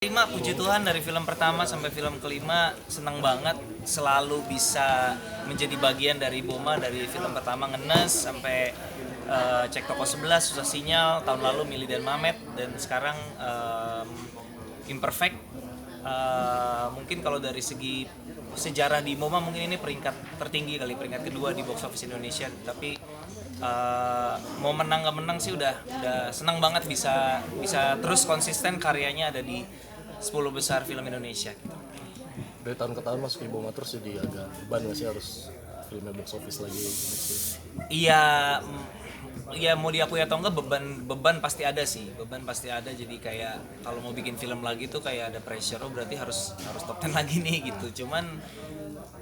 Kelima, puji Tuhan dari film pertama sampai film kelima senang banget selalu bisa menjadi bagian dari Boma dari film pertama Ngenes sampai Cek Toko 11, Susah Sinyal, tahun lalu Mili dan Mamet, dan sekarang Imperfect. Mungkin kalau dari segi sejarah di Boma mungkin ini peringkat tertinggi kali, peringkat kedua di box office Indonesia, tapi mau menang gak menang sih udah senang banget bisa terus konsisten karyanya ada di 10 besar film Indonesia gitu. Dari tahun ke tahun masuk Boma terus jadi agak beban gak sih harus filmnya box office lagi? Iya, ya mau diakui atau enggak beban pasti ada sih, jadi kayak kalau mau bikin film lagi tuh kayak ada pressure, berarti harus top 10 lagi nih gitu. Cuman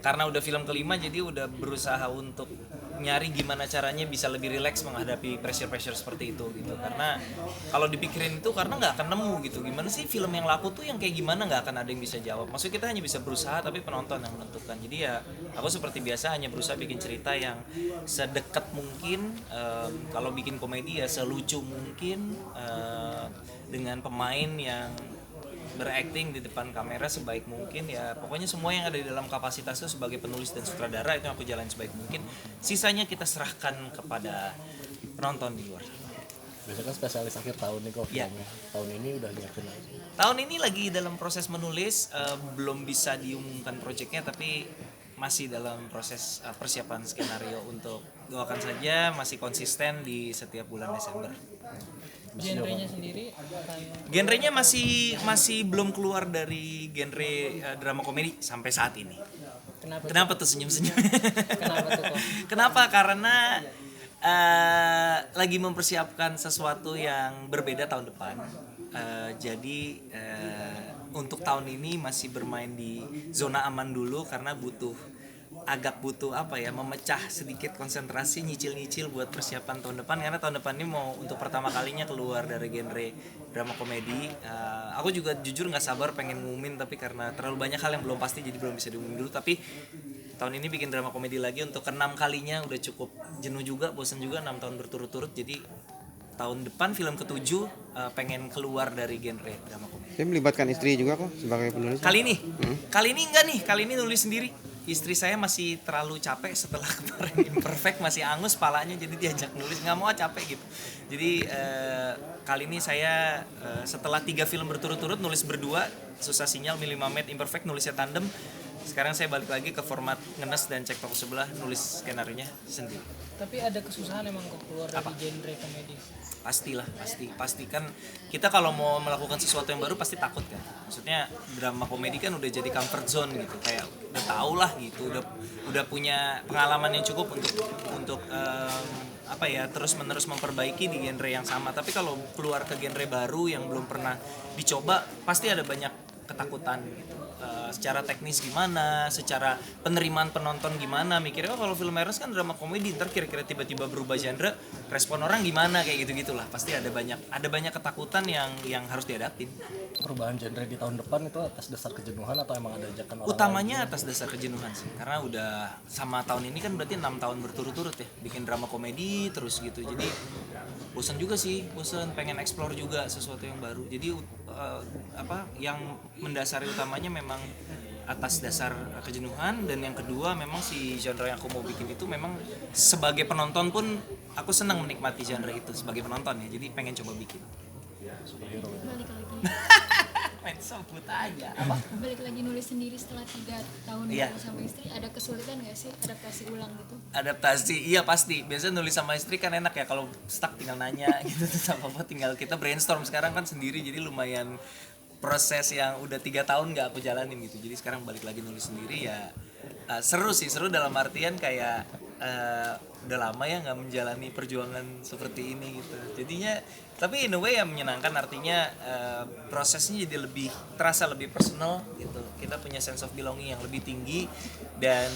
karena udah film kelima jadi udah berusaha untuk nyari gimana caranya bisa lebih rileks menghadapi pressure seperti itu gitu, karena kalau dipikirin itu karena nggak akan nemu gitu, gimana sih film yang laku tuh yang kayak gimana, nggak akan ada yang bisa jawab. Maksudnya kita hanya bisa berusaha tapi penonton yang menentukan. Jadi ya aku seperti biasa hanya berusaha bikin cerita yang sedekat mungkin, kalau bikin komedi ya selucu mungkin, dengan pemain yang berakting di depan kamera sebaik mungkin, ya pokoknya semua yang ada di dalam kapasitas itu sebagai penulis dan sutradara itu yang aku jalanin sebaik mungkin, sisanya kita serahkan kepada penonton di luar. Biasanya kan spesialis akhir tahun nih kok filmnya. Tahun ini udah nyiapin aja. Tahun ini lagi dalam proses menulis, belum bisa diumumkan proyeknya tapi masih dalam proses persiapan skenario. Untuk doakan saja masih konsisten di setiap bulan Desember. Genrenya sendiri akan Genrenya masih belum keluar dari genre drama komedi sampai saat ini. Kenapa tuh senyum-senyum? kenapa tuh kok? Kenapa? Karena lagi mempersiapkan sesuatu yang berbeda tahun depan. Jadi untuk tahun ini masih bermain di zona aman dulu karena butuh memecah sedikit konsentrasi, nyicil buat persiapan tahun depan, karena tahun depan ini mau untuk pertama kalinya keluar dari genre drama komedi. Aku juga jujur nggak sabar pengen ngumumin, tapi karena terlalu banyak hal yang belum pasti jadi belum bisa diumumin dulu. Tapi tahun ini bikin drama komedi lagi untuk ke-6 kalinya, udah cukup jenuh juga, bosan juga 6 tahun berturut-turut. Jadi tahun depan film ke-7 pengen keluar dari genre drama komedi. Saya melibatkan istri juga kok sebagai penulis. Kali ini enggak nih, kali ini nulis sendiri. Istri saya masih terlalu capek setelah kemarin Imperfect, masih angus palanya, jadi diajak nulis, nggak mau capek gitu. Jadi kali ini saya setelah 3 film berturut-turut nulis berdua, Susah Sinyal, Mili Mamet, Imperfect, nulisnya tandem. Sekarang saya balik lagi ke format Ngenes dan Cek Toko Sebelah, nulis skenarionya sendiri. Tapi ada kesusahan emang kok keluar dari genre komedi. Pasti kan kita kalau mau melakukan sesuatu yang baru pasti takut kan. Maksudnya drama komedi kan udah jadi comfort zone gitu, kayak udah tau lah gitu, udah punya pengalaman yang cukup untuk terus menerus memperbaiki di genre yang sama. Tapi kalau keluar ke genre baru yang belum pernah dicoba pasti ada banyak ketakutan gitu. Secara teknis gimana, secara penerimaan penonton gimana, mikirnya kalau film Eros kan drama komedi, ntar kira-kira tiba-tiba berubah genre, respon orang gimana, kayak gitu-gitulah. Pasti ada banyak ketakutan yang harus dihadapin. Perubahan genre di tahun depan itu atas dasar kejenuhan atau emang ada ajakan orang Utamanya atas dasar kejenuhan sih, karena udah sama tahun ini kan berarti 6 tahun berturut-turut ya bikin drama komedi terus gitu. Jadi bosan juga sih, pengen explore juga sesuatu yang baru. Jadi yang mendasari utamanya memang atas dasar kejenuhan, dan yang kedua memang si genre yang aku mau bikin itu memang sebagai penonton pun aku senang menikmati genre itu sebagai penonton ya. Jadi pengen coba bikin. Balik lagi Main sebut aja. balik lagi nulis sendiri setelah 3 tahun Iya. sama istri, ada kesulitan nggak sih adaptasi ulang gitu? Adaptasi, iya pasti. Biasanya nulis sama istri kan enak ya, kalau stuck tinggal nanya gitu, terus apa tinggal kita brainstorm. Sekarang kan sendiri jadi lumayan proses yang udah 3 tahun nggak aku jalanin gitu. Jadi sekarang balik lagi nulis sendiri ya. Seru dalam artian kayak udah lama ya nggak menjalani perjuangan seperti ini gitu. Jadinya tapi in a way yang menyenangkan, artinya prosesnya jadi terasa lebih personal gitu. Kita punya sense of belonging yang lebih tinggi, dan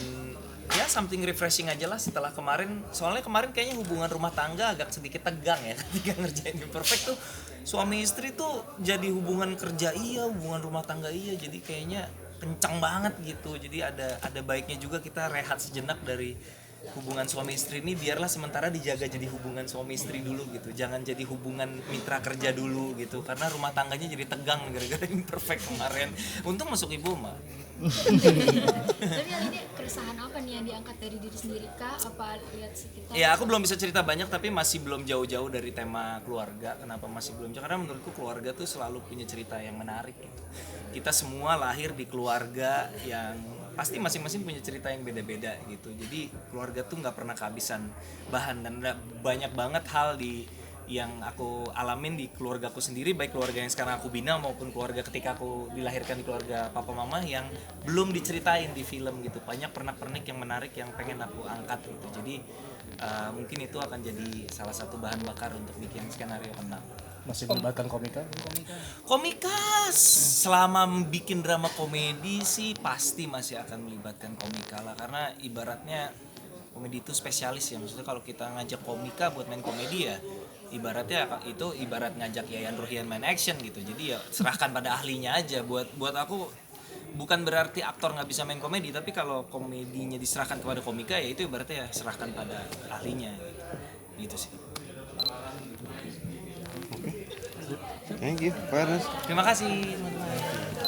ya something refreshing aja lah setelah kemarin. Soalnya kemarin kayaknya hubungan rumah tangga agak sedikit tegang ya ketika ngerjain Imperfect tuh. Suami istri tuh jadi hubungan kerja iya, hubungan rumah tangga iya, jadi kayaknya kencang banget gitu. Jadi ada baiknya juga kita rehat sejenak dari hubungan suami istri ini biarlah sementara dijaga jadi hubungan suami istri dulu gitu, jangan jadi hubungan mitra kerja dulu gitu, karena rumah tangganya jadi tegang gara-gara imperfect kemarin. Untung masuk ibu mah. Tapi kali ini keresahan apa nih yang diangkat dari diri sendiri kah? Apa lihat sekitar? Ya aku belum bisa cerita banyak tapi masih belum jauh-jauh dari tema keluarga. Kenapa masih belum jauh? Karena menurutku keluarga tuh selalu punya cerita yang menarik gitu. Kita semua lahir di keluarga yang pasti masing-masing punya cerita yang beda-beda gitu. Jadi keluarga tuh nggak pernah kehabisan bahan, dan banyak banget hal yang aku alamin di keluargaku sendiri, baik keluarga yang sekarang aku bina maupun keluarga ketika aku dilahirkan di keluarga papa mama yang belum diceritain di film gitu. Banyak pernak-pernik yang menarik yang pengen aku angkat gitu. Jadi mungkin itu akan jadi salah satu bahan bakar untuk bikin skenario kenang. Masih melibatkan komika? Komika selama bikin drama komedi sih pasti masih akan melibatkan komika lah, karena ibaratnya komedi itu spesialis ya. Maksudnya kalau kita ngajak komika buat main komedi ya ibaratnya itu ibarat ngajak Yayan Ruhian main action gitu. Jadi ya serahkan pada ahlinya aja. Buat aku bukan berarti aktor nggak bisa main komedi, tapi kalau komedinya diserahkan kepada komika ya itu ibaratnya ya serahkan pada ahlinya gitu sih. Thank you, Pak Ernest. Terima kasih teman-teman.